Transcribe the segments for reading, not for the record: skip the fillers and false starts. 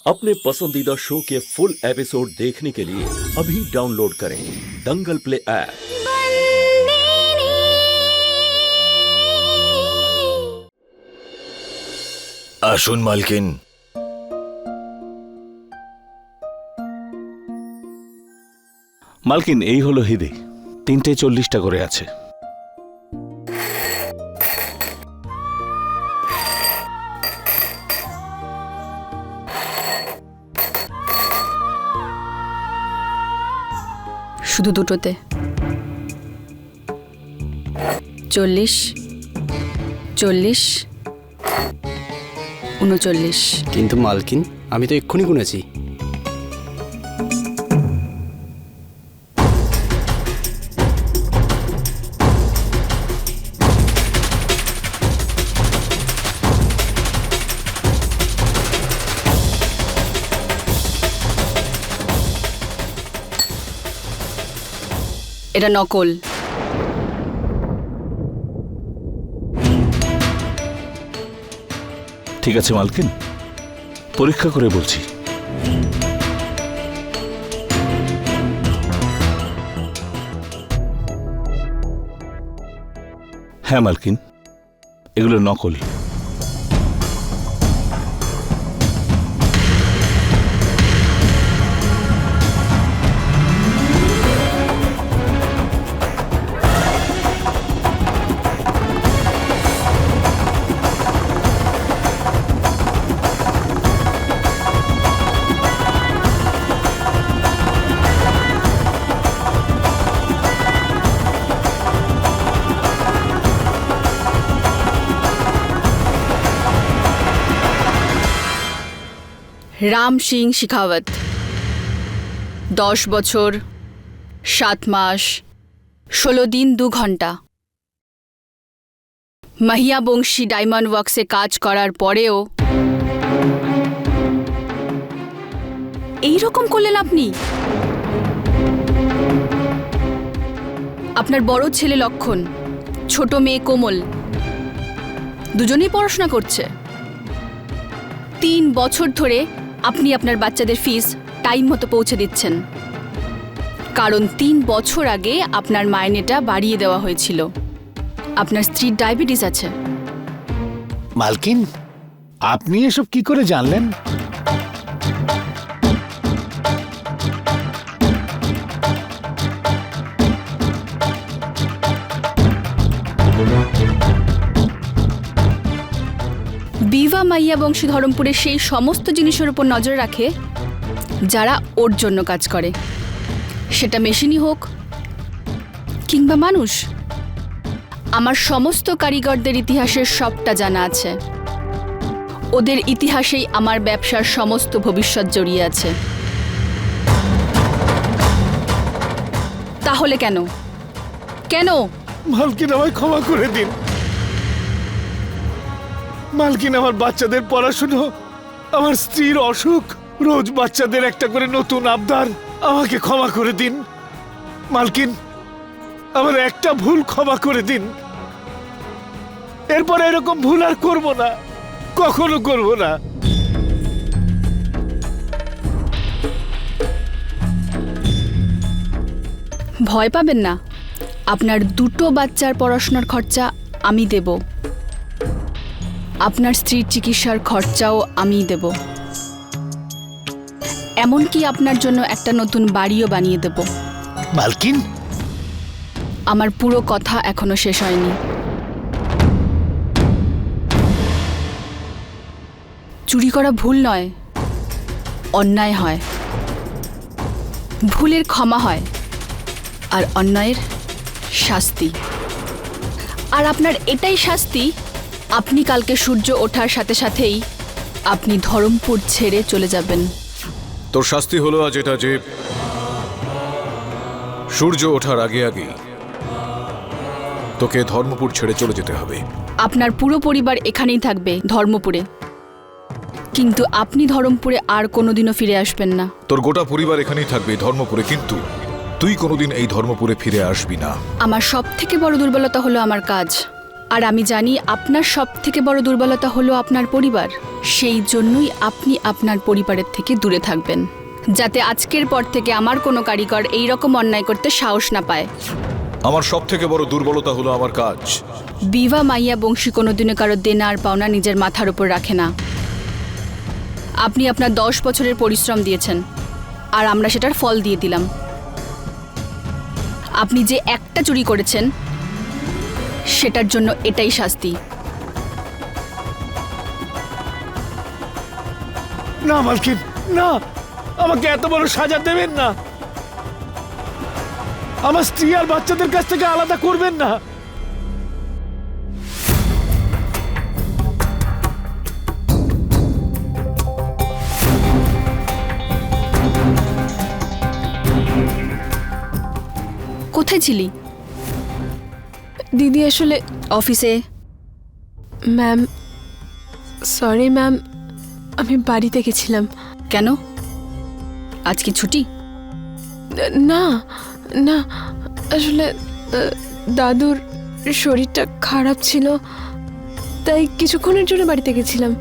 अपने पसंदीदा शो के फुल एपिसोड देखने के लिए अभी डाउनलोड करें दंगल प्ले ऐप। আসুন মালকিন। মালকিন, এই হলো হিদি। 3:40 করে আছে। শুধু দুটোতে 40, 40, 39। কিন্তু মালকিন, আমি তো এক্ষুনি গুনেছি। এটা নকল। ঠিক আছে মালকিন, পরীক্ষা করে বলছি। হ্যাঁ মালকিন, এগুলো নকল। রাম সিং শেখাওয়াত, 10 বছর 7 মাস 16 দিন 2 ঘন্টা। মাহিয়া বংশী ডায়মন্ড ওয়ার্কসে কাজ করার পরেও এই রকম করলেন আপনি। আপনার বড় ছেলে লক্ষণ, ছোট মেয়ে কোমল, দুজনেই পড়াশোনা করছে। 3 বছর ধরে আপনি আপনার বাচ্চাদের ফিস টাইম মতো পৌঁছে দিচ্ছেন, কারণ 3 বছর আগে আপনার মাইনেটা বাড়িয়ে দেওয়া হয়েছিল। আপনার স্ত্রীর ডায়াবেটিস আছে। মালকিন, আপনি এসব কি করে জানলেন? বিভা মাইয়া বংশী ধরমপুরে সেই সমস্ত জিনিসের উপর নজর রাখে যারা ওর জন্য কাজ করে, সেটা মেশিনই হোক কিংবা মানুষ। আমার সমস্ত কারিগরদের ইতিহাসের সবটা জানা আছে। ওদের ইতিহাসেই আমার ব্যবসার সমস্ত ভবিষ্যৎ জড়িয়ে আছে। তাহলে কেন কেন? মালকিন, আমায় ক্ষমা করে দিন। মালকিন, আমার বাচ্চাদের পড়াশুনো, আমার স্ত্রীর অসুখ, রোজ বাচ্চাদের একটা করে নতুন আবদার, আমাকে ক্ষমা করে দিন। মালকিন, আমার একটা ভুল ক্ষমা করে দিন। এরপর এরকম ভুল আর করব না, কখনো করব না। ভয় পাবেন না, আপনার 2টো বাচ্চার পড়াশোনার খরচা আমি দেব। আপনার স্ত্রীর চিকিৎসার খরচাও আমিই দেব। এমনকি আপনার জন্য একটা নতুন বাড়িও বানিয়ে দেব। মালকিন, আমার পুরো কথা এখনো শেষ হয়নি। চুরি করা ভুল নয়, অন্যায় হয়। ভুলের ক্ষমা হয় আর অন্যায়ের শাস্তি। আর আপনার এটাই শাস্তি, আপনি কালকে সূর্য ওঠার সাথে সাথেই আপনি ধরমপুর ছেড়ে চলে যাবেন। তোর শাস্তি হলো আজ এটা যে সূর্য ওঠার আগে আগে তোকে ধর্মপুর ছেড়ে চলে যেতে হবে। আপনার পুরো পরিবার এখানেই থাকবে, ধর্মপুরে। কিন্তু আপনি ধরমপুরে আর কোনোদিনও ফিরে আসবেন না। তোর গোটা পরিবার এখানেই থাকবে ধর্মপুরে, কিন্তু তুই কোনোদিন এই ধর্মপুরে ফিরে আসবি না। আমার সব থেকে বড় দুর্বলতা হলো আমার কাজ। আর আমি জানি আপনার সব থেকে বড় দুর্বলতা হলো আপনার পরিবার। সেই জন্যই আপনি আপনার পরিবারের থেকে দূরে থাকবেন, যাতে আজকের পর থেকে আমার কোনো কারিগর এই রকম অন্যায় করতে সাহস না পায়। আমার সব থেকে বড় দুর্বলতা হলো আমার কাজ। বিভা মাইয়া বংশী কোনোদিনও কারো দেনা আর পাওনা নিজের মাথার উপর রাখে না। আপনি আপনার 10 বছরের পরিশ্রম দিয়েছেন, আর আমরা সেটার ফল দিয়ে দিলাম। আপনি যে একটা চুরি করেছেন সেটার জন্য এটাই শাস্তি। না মালকিন, না, আমাকে এত বড় সাজা দেবেন না। আমার স্ত্রী আর বাচ্চাদের কাছ থেকে আলাদা করবেন না। কোথায় ছিলি? দিদি আসলে অফিসে। ম্যাম, সরি ম্যাম, আমি বাড়িতে গেছিলাম। কেন, আজ কি ছুটি? না না, আসলে দাদুর শরীরটা খারাপ ছিল, তাই কিছুক্ষণের জন্য বাড়িতে গেছিলাম।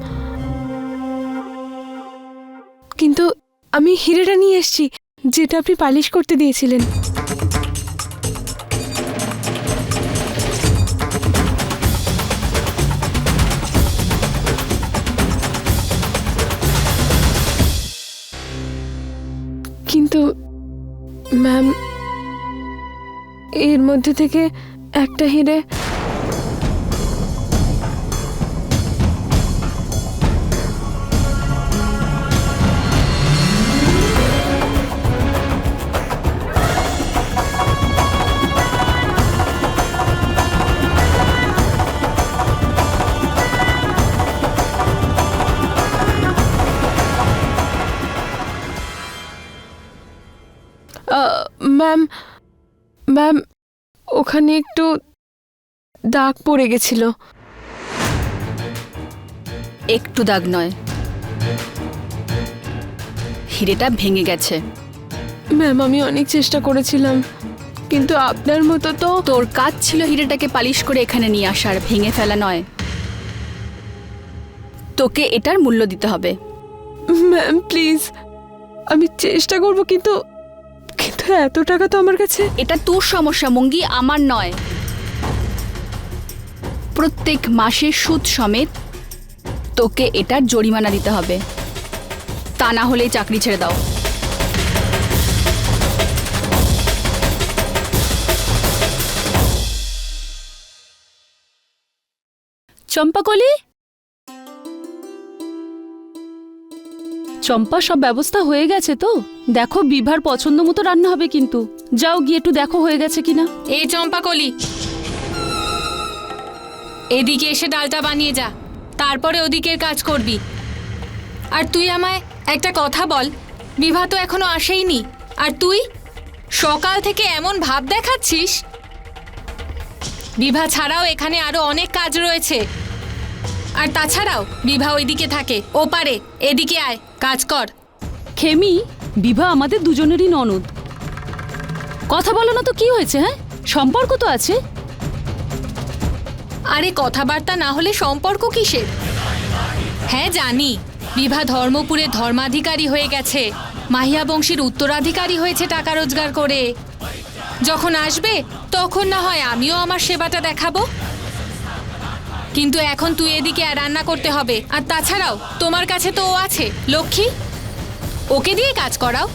কিন্তু আমি হিরেটা নিয়ে এসেছি, যেটা আপনি পালিশ করতে দিয়েছিলেন। কিন্তু ম্যাম, এর মধ্যে থেকে একটা হিরে ম্যাম, ম্যাম, ওখানে একটু দাগ পড়ে গেছিল। একটু দাগ নয়, হিরেটা ভেঙে গেছে। ম্যাম, আমি অনেক চেষ্টা করেছিলাম, কিন্তু আপনার মতো তো। তোর কাজ ছিল হিরেটাকে পালিশ করে এখানে নিয়ে আসার, ভেঙে ফেলা নয়। তোকে এটার মূল্য দিতে হবে। ম্যাম প্লিজ, আমি চেষ্টা করব, কিন্তু কিন্তু এত টাকা তো আমার কাছে। এটা তোর সমস্যা মঙ্গি, আমার নয়। প্রত্যেক মাসে সুদ সমেত তোকে এটার জরিমানা দিতে হবে, তা না হলে চাকরি ছেড়ে দাও। চম্পাকলি, চম্পা, সব ব্যবস্থা হয়ে গেছে তো? দেখো বিভার পছন্দ মতো রান্না হবে, কিন্তু যাও গিয়ে একটু দেখো হয়ে গেছে কিনা। এই চম্পাকলি, এদিকে এসে ডালটা বানিয়ে যা, তারপরে ওদিকের কাজ করবি। আর তুই আমায় একটা কথা বল, বিভা তো এখনো আসেইনি, আর তুই সকাল থেকে এমন ভাব দেখাচ্ছিস। বিভা ছাড়াও এখানে আরো অনেক কাজ রয়েছে, আর তাছাড়াও বিভা ওইদিকে থাকে, ও পারে, এদিকে আয়, কাজ কর। খেমি, বিভা আমাদের দুজনেরই ননদ। কথা বলো না তো কি হয়েছে? হ্যাঁ, সম্পর্ক তো আছে। আরে কথাবার্তা না হলে সম্পর্ক কিসের? হ্যাঁ জানি, বিভা ধর্মপুরে ধর্মাধিকারী হয়ে গেছে, মাহিয়া বংশীর উত্তরাধিকারী হয়েছে টাকা রোজগার করে। যখন আসবে তখন না হয় আমিও আমার সেবাটা দেখাবো, কিন্তু এখন তুই এদিকে রান্না করতে হবে। আর তাছাড়াও তোমার কাছে তো ও আছে, লক্ষ্মী, ওকে দিয়ে কাজ করাও।